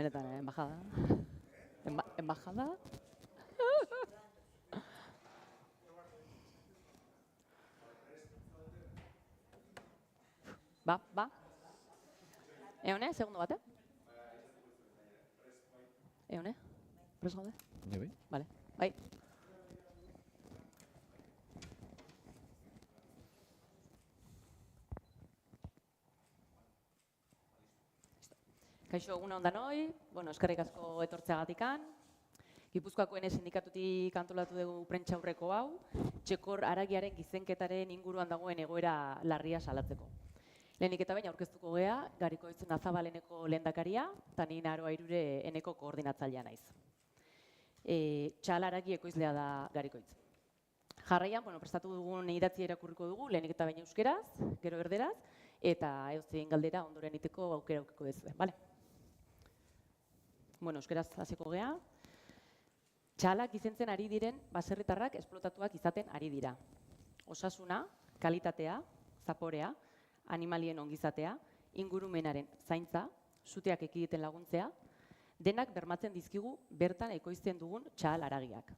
benetan, embajada. Embajada? Ba? Eone, segundo bate? Eone? Prest gaude? Bai. Vale, bai. Kaixo, egun on danoi, eskerrik asko etortzeagatikan. Gipuzkoako ene sindikatutik antolatu dugu prentsaurreko hau, txekor haragiaren gizenketaren inguruan dagoen egoera larria salatzeko. Lehenik eta baina aurkeztuko gea, Garikoitz Nazabaleneko lehendakaria, eta ni Aroa Irure eneko koordinatzailea naiz. Txal haragi ekoizlea da Garikoitz. Jarraian, prestatu dugun idatzi irakurriko dugu, lehenik eta baina euskeraz, gero erderaz, eta edozein galdera ondoren iteko aukera aukiko dezue, bale? Euskeraz hasiko gea. Txalak izentzen ari diren baserritarrak esplotatuak izaten ari dira. Osasuna, kalitatea, zaporea, animalien ongizatea, ingurumenaren zaintza, suteak ekiditen laguntzea, denak bermatzen dizkigu bertan ekoizten dugun txal haragiak.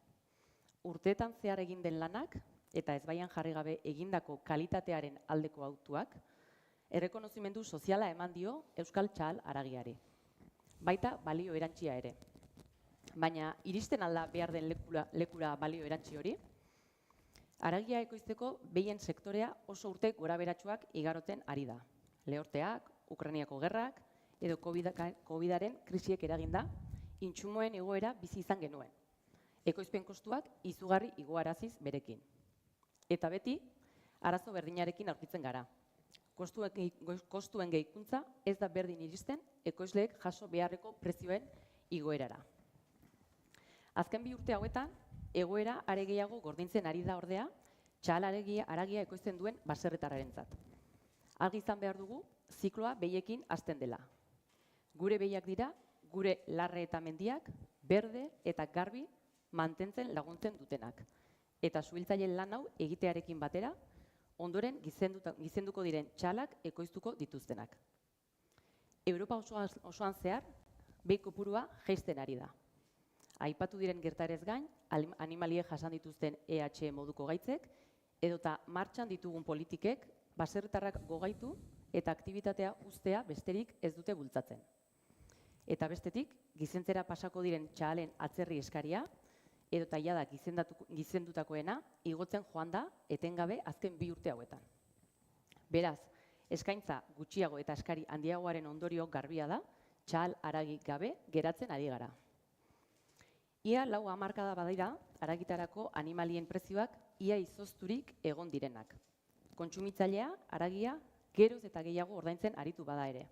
Urteetan zehar egin den lanak eta ezbaian jarri gabe egindako kalitatearen aldeko autuak, errekonozimendu soziala eman dio euskal txal haragiari. Baita balio erantsia ere. Baina iristen alda behar den lekura balio erantzi hori, haragia ekoizteko behien sektorea oso urte goraberatsuak igaroten ari da. Lehorteak, Ukrainiako gerrak edo COVID-aren krisiek eraginda, intsumoen egoera bizi izan genuen. Ekoizpen kostuak izugarri igoaraziz berekin. Eta beti, arazo berdinarekin aurkitzen gara. Kostuen gehikuntza ez da berdin iristen ekoizleek jaso beharreko prezioen igoerara. Azken 2 urte hauetan, egoera are gehiago gordintzen ari da ordea, txal haragia ekoizten duen baserritarrarentzat. Argi izan behar dugu, zikloa behiekin hasten dela. Gure behiak dira, gure larre eta mendiak, berde eta garbi mantentzen laguntzen dutenak. Eta suhiltzaileen lan hau egitearekin batera, ondoren gizenduko diren txalak ekoiztuko dituztenak. Europa osoan zehar, behi kopurua jaisten ari da. Aipatu diren gertarez gain, animaliek jasan dituzten EH moduko gaitzek, edota martxan ditugun politikek baserritarrak gogaitu eta aktibitatea uztea besterik ez dute bultzatzen. Eta bestetik, gizentzera pasako diren txalen atzerri eskaria, edota jada gizendutakoena, igotzen joan da etengabe azken 2 urte hauetan. Beraz, eskaintza gutxiago eta eskari handiagoaren ondorio garbia da, txal haragi gabe geratzen ari gara. Ia 4 hamarkada badira, haragitarako animalien prezioak ia izozturik egon direnak. Kontsumitzailea, haragia, geroz eta gehiago ordaintzen aritu bada ere.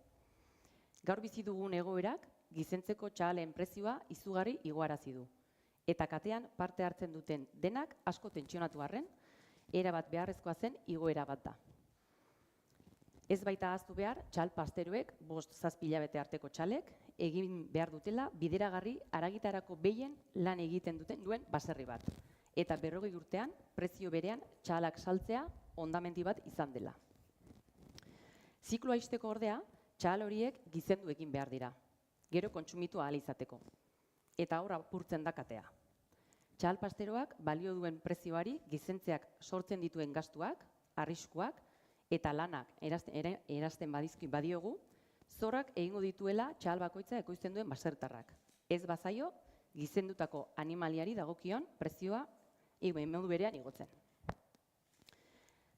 Gaur bizi dugun egoerak, gizentzeko txalen prezioa izugarri igoarazi du. Eta katean parte hartzen duten denak asko tentsionatu arren, erabat beharrezkoa zen igoera bat da. Ez baita ahaztu behar, txal pasteroek, 5-7 hilabete arteko txalek, egin behar dutela bideragarri haragitarako behien lan egiten duen baserri bat. Eta 40 urtean, prezio berean txalak saltzea hondamendi bat izan dela. Zikloa ixteko ordea, txal horiek gizendu egin behar dira, gero kontsumitu ahal izateko. Eta hor apurtzen da katea. Txal pasteroak balio duen prezioari gizentzeak sortzen dituen gastuak, arriskuak, eta lanak erazten badiogu, zorrak egingo dituela txal bakoitza ekoizten duen baserritarrak. Ez bazaio, gizendutako animaliari dagokion prezioa modu berean igotzen.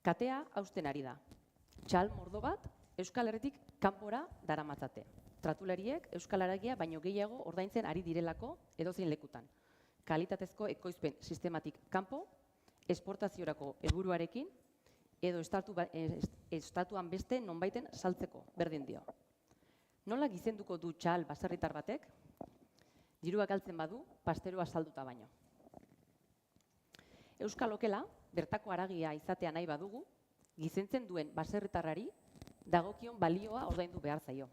Katea hausten ari da. Txal mordo bat Euskal Herritik kanpora daramatzate. Tratulariek Euskal Haragia baino gehiago ordaintzen ari direlako edozein lekutan. Kalitatezko ekoizpen sistematik kanpo, esportaziorako helburuarekin, edo estatuan beste nonbaiten saltzeko, berdin dio. Nola gizenduko du txal baserritar batek? Dirua galtzen badu, pasteroa salduta baino. Euskal okela, bertako haragia izatea nahi badugu, gizentzen duen baserritarrari dagokion balioa ordaindu behar zaio.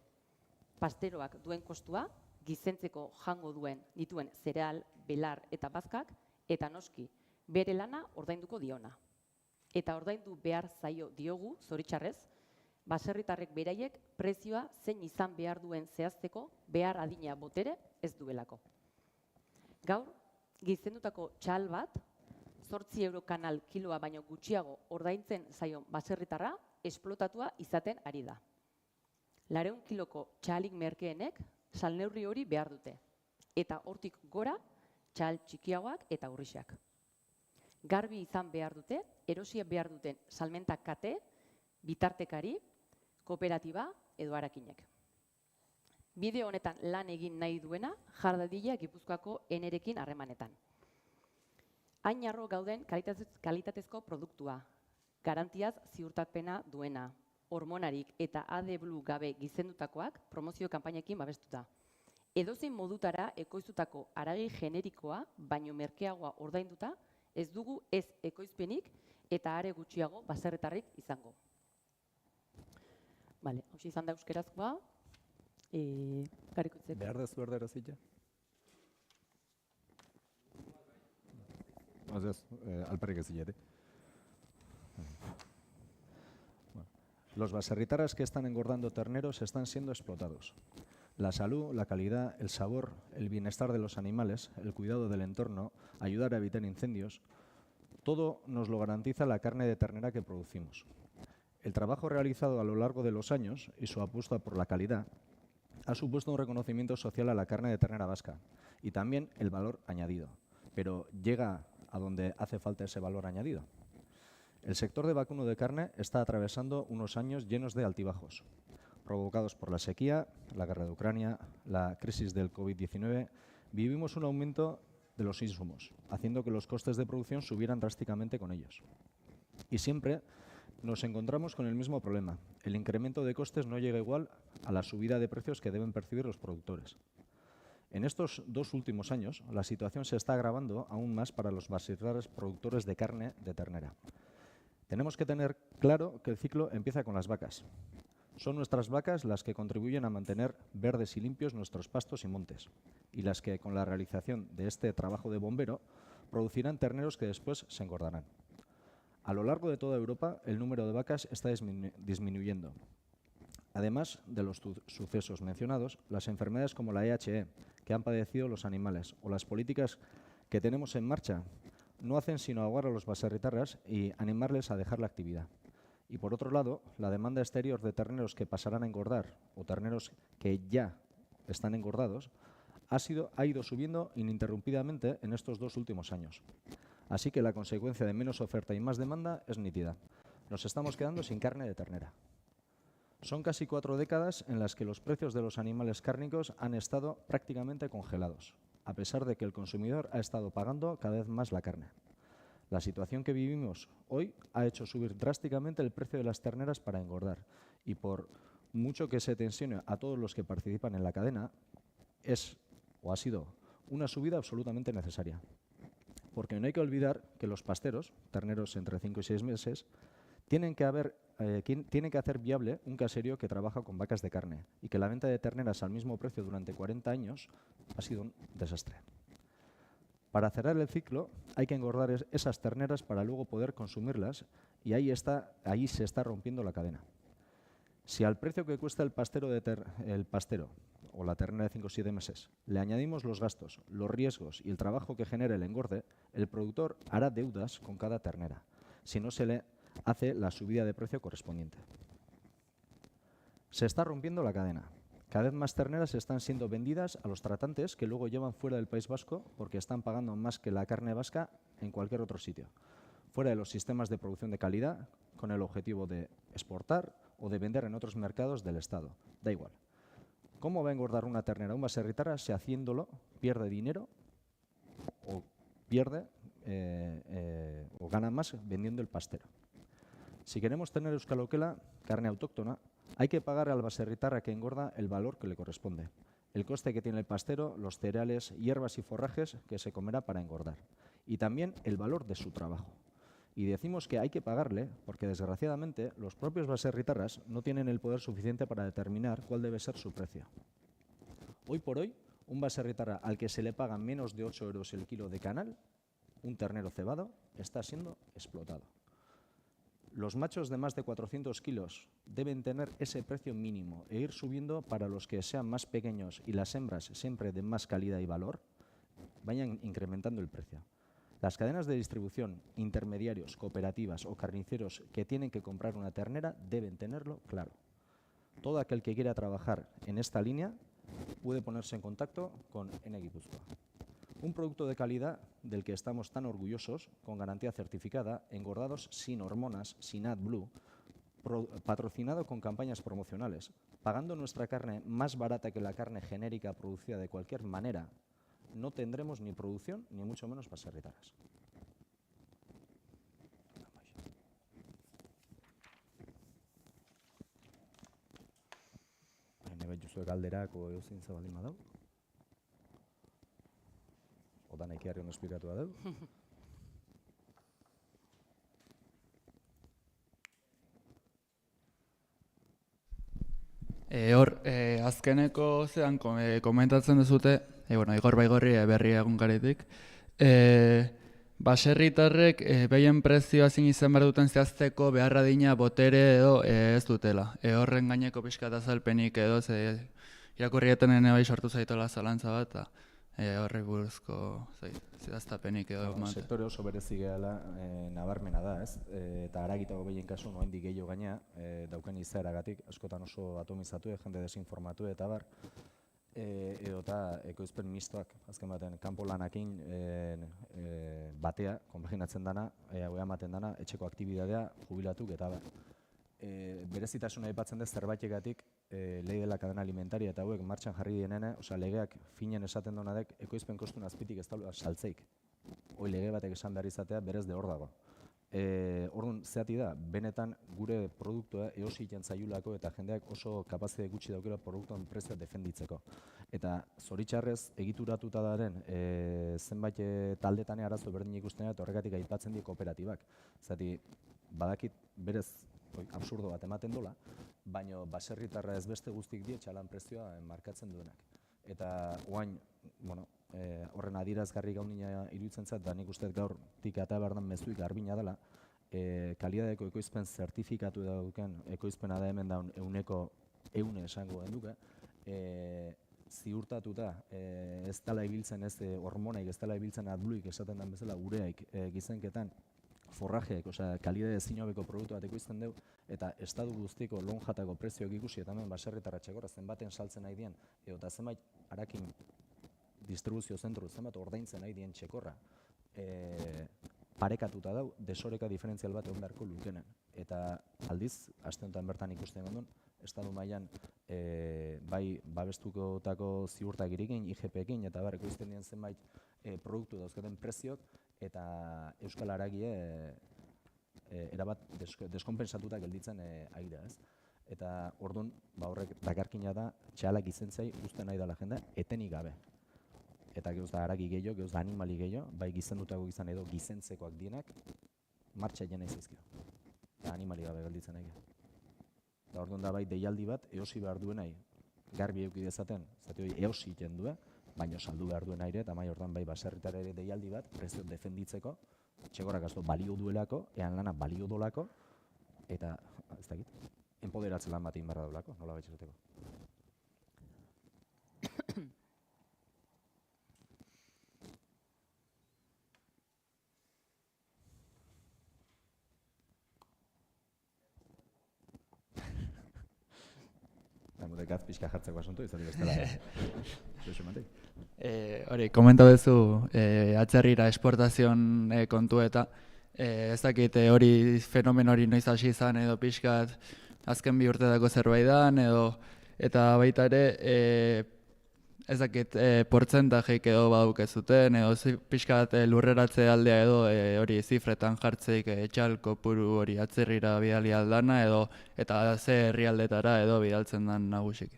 Pasteroak duen kostua, gizentzeko jango dituen zereal, belar eta bazkak, eta noski, bere lana ordainduko diona. Eta ordaindu behar zaio diogu, zoritxarrez, baserritarrek beraiek prezioa zein izan behar duen zehazteko behar adina botere ez duelako. Gaur, gizendutako txal bat, 8 euro kanal kiloa baino gutxiago ordaintzen zaion baserritarra esplotatua izaten ari da. 400 kiloko txalik merkeenek salneurri hori behar dute, eta hortik gora txal txikiagoak eta urrixak. Garbi izan behar dute, erosia behar duten salmenta kate, bitartekari, kooperatiba edo harakinek. Bideo honetan lan egin nahi duena jar dadila Gipuzkoako Enerekin harremanetan. Hain harro gauden kalitatezko produktua, garantiaz ziurtapena duena, hormonarik eta AdBlue gabe gizendutakoak promozio kanpainekin babestuta. Edozein modutara ekoiztutako haragi generikoa baino merkeagoa ordainduta, ez dugu ez ekoizpenik eta are gutxiago baserritarrik izango. Bale, hau izan da euskerazkoa. Garikoitzek. Behar dezu erderaz ite? Alperrik ez ite. Los baserritarras que están engordando terneros están siendo explotados. La salud, la calidad, el sabor, el bienestar de los animales, el cuidado del entorno, ayudar a evitar incendios, todo nos lo garantiza la carne de ternera que producimos. El trabajo realizado a lo largo de los años y su apuesta por la calidad ha supuesto un reconocimiento social a la carne de ternera vasca y también el valor añadido. Pero llega a donde hace falta ese valor añadido. El sector de vacuno de carne está atravesando unos años llenos de altibajos, provocados por la sequía, la guerra de Ucrania, la crisis del COVID-19. Vivimos un aumento de los insumos, haciendo que los costes de producción subieran drásticamente con ellos. Y siempre nos encontramos con el mismo problema. El incremento de costes no llega igual a la subida de precios que deben percibir los productores. En estos 2 últimos años, la situación se está agravando aún más para los baserritarras productores de carne de ternera. Tenemos que tener claro que el ciclo empieza con las vacas. Son nuestras vacas las que contribuyen a mantener verdes y limpios nuestros pastos y montes, y las que, con la realización de este trabajo de bombero, producirán terneros que después se engordarán. A lo largo de toda Europa, el número de vacas está disminuyendo. Además de los sucesos mencionados, las enfermedades como la EHE que han padecido los animales o las políticas que tenemos en marcha no hacen sino ahogar a los baserritarras y animarles a dejar la actividad. Y por otro lado, la demanda exterior de terneros que pasarán a engordar o terneros que ya están engordados ha ido subiendo ininterrumpidamente en estos 2 últimos años. Así que la consecuencia de menos oferta y más demanda es nítida. Nos estamos quedando sin carne de ternera. Son casi 4 décadas en las que los precios de los animales cárnicos han estado prácticamente congelados, a pesar de que el consumidor ha estado pagando cada vez más la carne. La situación que vivimos hoy ha hecho subir drásticamente el precio de las terneras para engordar y por mucho que se tensione a todos los que participan en la cadena, es o ha sido una subida absolutamente necesaria. Porque no hay que olvidar que los pasteros, terneros entre 5 y 6 meses, tienen que hacer viable un caserío que trabaja con vacas de carne y que la venta de terneras al mismo precio durante 40 años ha sido un desastre. Para cerrar el ciclo hay que engordar esas terneras para luego poder consumirlas y ahí se está rompiendo la cadena. Si al precio que cuesta el pastero o la ternera de 5 o 7 meses le añadimos los gastos, los riesgos y el trabajo que genera el engorde, el productor hará deudas con cada ternera, si no se le hace la subida de precio correspondiente. Se está rompiendo la cadena. Cada vez más terneras están siendo vendidas a los tratantes que luego llevan fuera del País Vasco porque están pagando más que la carne vasca en cualquier otro sitio, fuera de los sistemas de producción de calidad, con el objetivo de exportar o de vender en otros mercados del Estado. Da igual. ¿Cómo va a engordar una ternera, un baserritarra, si haciéndolo pierde dinero o o gana más vendiendo el pastero? Si queremos tener euskaloquela, carne autóctona, hay que pagar al baserritarra que engorda el valor que le corresponde, el coste que tiene el pastero, los cereales, hierbas y forrajes que se comerá para engordar, y también el valor de su trabajo. Y decimos que hay que pagarle porque, desgraciadamente, los propios baserritarras no tienen el poder suficiente para determinar cuál debe ser su precio. Hoy por hoy, un baserritarra al que se le paga menos de 8 euros el kilo de canal, un ternero cebado, está siendo explotado. Los machos de más de 400 kilos deben tener ese precio mínimo e ir subiendo para los que sean más pequeños, y las hembras siempre de más calidad y valor vayan incrementando el precio. Las cadenas de distribución, intermediarios, cooperativas o carniceros que tienen que comprar una ternera deben tenerlo claro. Todo aquel que quiera trabajar en esta línea puede ponerse en contacto con Ene Gipuzkoa. Un producto de calidad del que estamos tan orgullosos, con garantía certificada, engordados sin hormonas, sin AdBlue, patrocinado con campañas promocionales, pagando nuestra carne más barata que la carne genérica producida de cualquier manera. No tendremos ni producción ni mucho menos baserritarras. Nebe juzuek galderako euzin zabaldin badau. Oda nahi kiarri ondo esplikatu badau. Azkeneko zean komentatzen duzute, Igor Baigorri berri egunkaritik, baserritarrek behien prezioa zin izan behar duten zehazteko beharra dina botere edo ez dutela. Horren gaineko pixka eta azalpenik edo irakurrieten ene bai sortu zaitola zalantza bat, horri buruzko zehaztapenik edo. Sektore oso berezi gehala nabarmena da, ez? Eta haragitago behien kasu noendik gehiago gaina, dauken izaeragatik, askotan oso atomizatu, jende desinformatu eta bar, edota ekoizpen mistoak, azken baten, kanpo lanakin batea, konbaginatzen dana, ematen dana, etxeko aktibidadea, jubilatuk eta bar. Berezitasuna aipatzen dez zerbaitegatik lei dela kadena alimentaria eta hauek martxan jarri dienene, osea legeak finen esaten donadek ekoizpen kostun azpitik ez daula saltzeik. Hoi lege batek esan behar izatea berez de hor dago. Orduan, zehati da, benetan gure produktua eositen zaiulako eta jendeak oso kapazite gutxi daukela produktuen prezioa defenditzeko. Eta zoritxarrez egituratuta daren zenbait taldetan arazo berdin ikusten eta horregatik aipatzen die kooperatibak. Zehati, badakit berez absurdo bat ematen dola, baina baserritarra ez beste guztik die txalan prezioa markatzen duenak. Eta oain, horren adierazgarri gaunina iruditzen zait, da nik uste gaur tika eta behar den mezuik garbina dela, kalidadeko ekoizpen zertifikatu dauken ekoizpena da hemen daun eune esango genduke, ziurtatuta ez dela ibiltzen ez hormonaik, ez dela ibiltzen AdBlueik esaten den bezala ureaik gizenketan, forrajeek, osea, kalidade zinobeko produktu bat ekoizten dugu, eta estadu guztiko lonjatako prezioak ikusi, eta hemen baserritarra txekorra zenbaten saltzen nahi dien, eta zenbait harakin distribuzio zentru, zenbat ordaintzen nahi dien txekorra, parekatuta dau, desoreka diferentzial bat egon beharko lukenen. Eta aldiz, aste honetan bertan ikusten gondun, estadu mailan bai babestukotako ziurtagirikin, IGP-ekin, eta bar ekoizten dien zenbait produktu dauzkaten preziok, eta Euskal Haragie erabat deskonpensatuta gelditzen aira, ez? Eta orduan, horrek dakarkina da, txalak izentzai guzten nahi dela jendea, etenik gabe. Eta geuz da haragi gehiago, geuz da animali gehiago, bai gizendutako gizan edo gizentzekoak dienak, martxa jena izizkio. Eta animali gabe gelditzen nahi. Eta orduan da bai deialdi bat, eosi behar duen nahi, garbi euki dezaten, zati hori eosi iten duen, baina saldu behar duen aire, eta mai orduan bai baserritar ere deialdi bat, prezio defenditzeko, txekorrak asto balio duelako, ean lana balio dolako, eta, ez dakit, empoderatzen lan bat egin barra dolako, nola baitxezateko. Gaz pixka jartzeko asunto, izan bestela. Hori, komenta bezu atzerrira esportazion kontu eta ez dakit hori fenomen hori noiz hasi izan edo pixkat azken 2 urtetako zerbait dan edo eta baita ere ez dakit portzentajeik edo badukezuten edo pixkat lurreratze aldea edo hori zifretan jartzeik etxal kopuru hori atzerrira bidali aldana edo eta ze herrialdetara edo bidaltzen dan nagusik.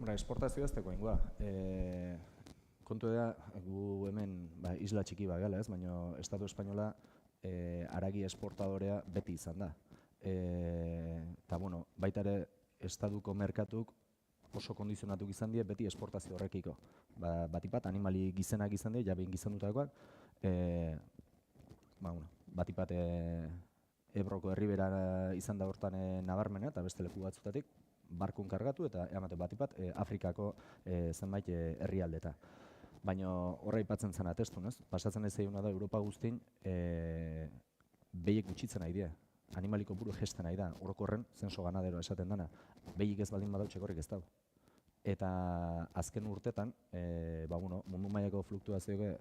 Esportazioa ez teko ingoa. Kontu da, gu hemen isla txiki bat gala ez, baina Estatu Espainola haragi esportadorea beti izan da. Eta baita ere Estatuko merkatuk oso kondizionatuk izan die beti esportazio horrekiko. Batipat animali gizenak izan die, jabin gizendutakoak, batipat Ebroko herribera izan da hortan nabarmena, eta beste leku batzutatik, barkun kargatu eta eamate batipat Afrikako zenbait herrialdeta. Baina horra aipatzen zen atestu, ez? Pasatzen ez eguna da Europa guztin behiek gutxitzen nahi dira. Animaliko buru gesten nahi da, orokorren, zenso ganadero esaten dana, behiek ez baldin badau txekorrik ez dau. Eta azken urtetan, mundu mailako fluktuazioak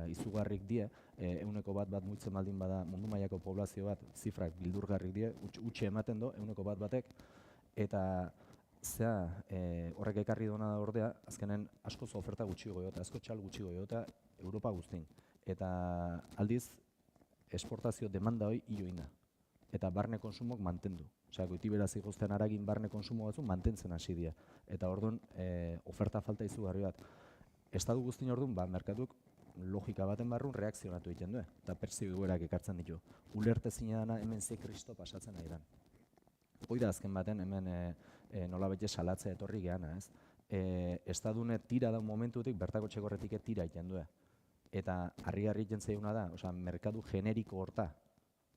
izugarrik die, 1% muitzen baldin bada mundu mailako poblazio bat, zifrak bildurgarrik die, utxe ematen do, 1% batek, eta horrek ekarri dona da ordea, azkenen asko oferta gutxi goiota, asko txal gutxi goiota Europa guztin. Eta aldiz, esportazio demanda hoi ioina. Eta barne konsumok mantendu. Osea, goiti beraz igozten haragin barne konsumo batzu mantentzen hasi dira. Eta orduan, oferta falta izugarri bat. Estatu guztin orduan, merkatuk logika baten barrun reakzionatu egiten du, eta pertsio egoerak ekartzen ditu. Ulertezina dana hemen ze kristo pasatzen nahi dan. Hoi da azken baten hemen nolabete salatzea etorri geana, ez? Estadune tira da momentutik bertako txekorretik tira egiten du. Eta harri-harri jentzaiuna da, osea, merkatu generiko horta,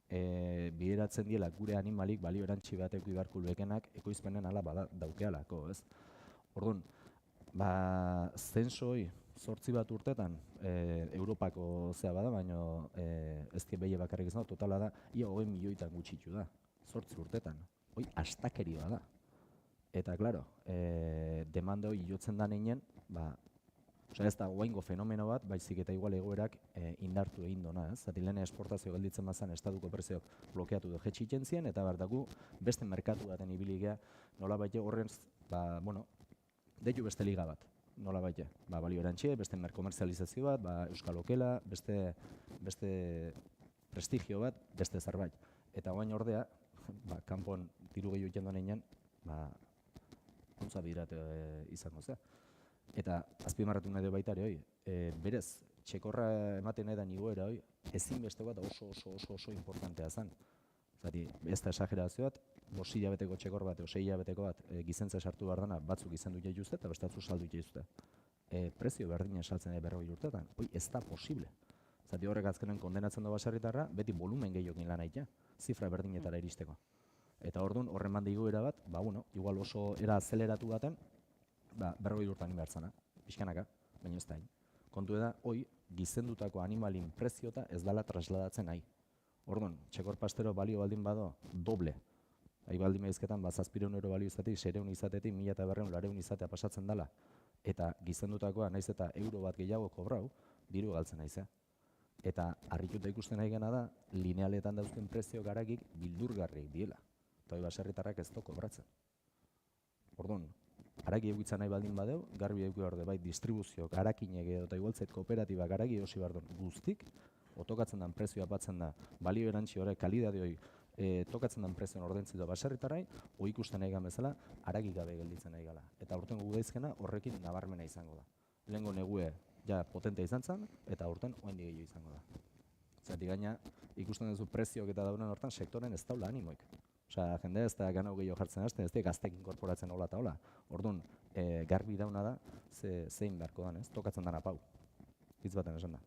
bideratzen diela gure animalik balio erantzi bateko ibarku luekenak ekoizpenen ala daukealako, ez? Orduan, zenso hoi 8 bat urtetan Europako zea bada, baina ez behi bakarrik izan da, totala da, ia 20 milioitan gutxitu da, 8 urtetan. Hoi, astakeri bada. Eta, klaro, demanda hoi jotzen da neinen, ez da guaingo fenomeno bat, baizik eta igual egoerak indartu egin dona, ez? Zati lehen esportazio gelditzen bazan estatuko prezioak blokeatu du jetxitzen zien, eta berdaku beste merkatu baten ibiligea nola baite horren, deitu beste liga bat, nola baite. Balio erantxe, beste merkomerzializazio bat, euskal okela, beste prestigio bat, beste zerbait. Eta guain ordea, kanpon diru gehiago egiten doan ontza birat izango zea. Eta azpimarratu nahi baita ere hoi, berez, txekorra ematen nahi da igoera hoi, ezinbeste bat oso importantea zen. Zati, ez da esagerazio bat, 5 hilabeteko txekor bat, 6 hilabeteko bat gizentza sartu behar dana, batzuk izendu jaituzte eta bestatzu saldu jaituzte. Prezio berdin esaltzen da 40 urtetan, hoi ez da posible. Zati horrek azkenen kondenatzen da baserritarra, beti volumen gehiokin lan aitea, zifra berdinetara iristeko. Eta orduan, horren mandi igoera bat, igual oso era azeleratu baten, 40 urtean inbertzana, pixkanaka, baina ez da hain. Kontu da, hoi, gizendutako animalin preziota ez dala trasladatzen nahi. Orduan, txekor pastero balio baldin bado, doble. Ahi baldin behizketan, 700 euro balio izatetik, 600 izatetik, 1200 izatea pasatzen dela. Eta gizendutakoa, naiz eta euro bat gehiago kobrau, diru galtzen naizea. Eta harrituta ikusten nahi gana da, linealetan dauzken prezio garagik bildurgarrik diela. Eta hoi baserritarrak ez do kobratzen. Orduan, haraki eguitzan nahi baldin badeu, garbi eduki behar bai distribuzioak, harakinek edo eta igualtzait kooperatibak haraki erosi behar duen guztik, otokatzen den prezioa batzen da, balio erantzi horrek, kalidade hori, tokatzen den prezioan ordentzitu baserritarrai, hoi ikusten nahi bezala, haraki gabe gelditzen nahi gala. Eta aurten gudaizkena horrekin nabarmena izango da. Lehengo negue ja potentea izan zen, eta aurten oain gehiago izango da. Zati gaina, ikusten duzu prezioak eta daunen hortan sektoren ez daula animoik. Osea, jende ez da ganau gehiago jartzen hasten, ez da gaztek inkorporatzen hola eta hola. Orduan, garbi dauna da, zein beharko dan, ez? Tokatzen dana pau. Hitz baten esan da.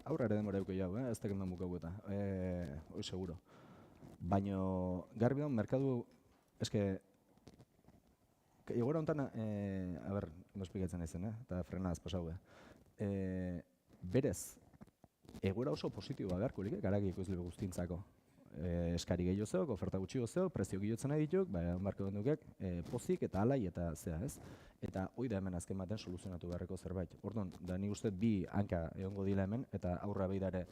Aurra ere demora eukei hau, ez da kemen bukau eta, hoi seguro. Baina, garbi daun, merkadu, eske, egora honetan, no espikatzen naizen, eta frenaz pasau, berez, egora oso positiboa beharko lik, garagi ekoizle guztintzako. Eskari gehiago zeok, oferta gutxi zeok, prezio gehiotzen nahi dituk, marko dendukek, pozik eta alai eta zea, ez? Eta hoi da hemen azken baten soluzionatu beharreko zerbait. Orduan, da nik uste bi hanka egongo dila hemen, eta aurra behidare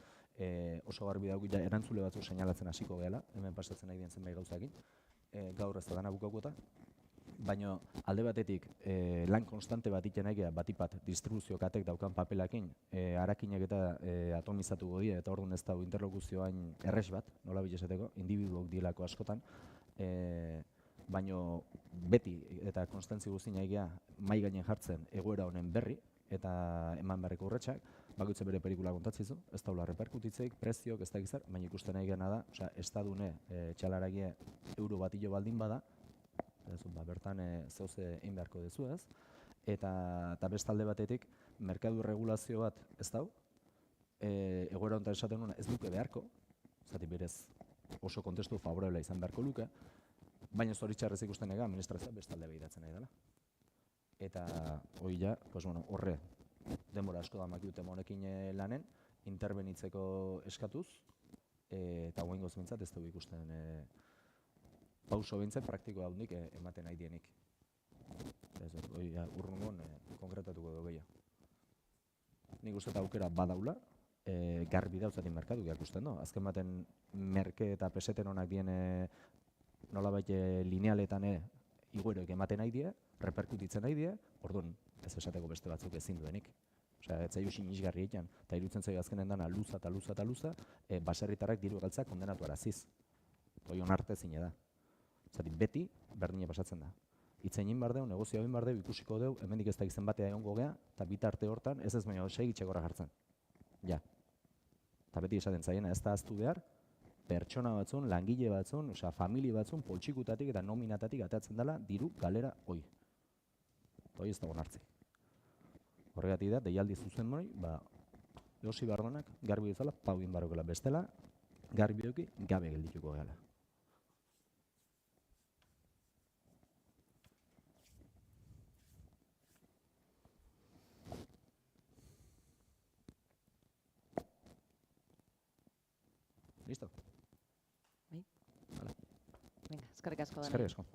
oso garbi dauk ja erantzule batzuk seinalatzen hasiko gehala, hemen pasatzen nahi dien zenbait gauzakin, gaur ez da dana bukauko baina alde batetik lan konstante bat iten nahi batipat distribuzio katek daukan papelakin, harakinak eta atomizatu godia, eta orduan ez dago interlokuzioain erres bat, nola bilesateko, individuok dielako askotan, baino beti eta konstantzi guztia egia mai gainen jartzen egoera honen berri eta eman beharreko urratsak, bakoitza bere pelikula kontatzizu, ez daula reperkutitzeik, preziok, ez dakiz zer, baina ikusten nahi gana da, osea, estadune txalaragie euro batillo baldin bada, bertan zeuze egin beharko dezu, ez? Eta bestalde batetik, merkadu regulazio bat ez dau, egoera honetan esaten nuen ez duke beharko, zati berez oso kontestu favorabla izan beharko luke, baina zoritxarrez ikusten ega administrazioa bestalde behiratzen nahi dela. Eta hori ja, horre, denbora asko da makiute honekin lanen, interbenitzeko eskatuz, eta guaingoz bintzat ez dugu ikusten pauso bintzat praktikoa hundik ematen nahi dienik. Hori urrungon konkretatuko dugu gehiago. Nik uste eta aukera badaula, garbi dautzatik merkatu ikusten du. Azken baten merke eta peseten honak dien nolabait linealetan igueroek ematen nahi die, reperkutitzen nahi die, orduan ez esateko beste batzuk ezin duenik. Osea, ez zaio sinisgarri egiten, eta iruditzen zaio azkenen dana luza eta luza eta luza, baserritarrak diru galtzak kondenatu araziz. Hoi onarte zine da. Zatik beti berdine pasatzen da. Itzein egin behar deu, negozio egin behar deu, ikusiko deu, hemendik ez da izen batea egongo gea, eta bitarte hortan ez baina segitxekora jartzen. Ja. Eta beti esaten zaiena ez da aztu behar, pertsona batzun, langile batzun, osea, familie batzun, poltsikutatik eta nominatatik atatzen dela diru galera hoi. Hoi ez dago nartzi. Horregatik da, deialdi zuzen mori, Josi Bardonak garbi bezala pauin barokela bestela, garbi hoki gabe geldituko gala. Listo? Venga, eskerrik asko. Eskerrik asko.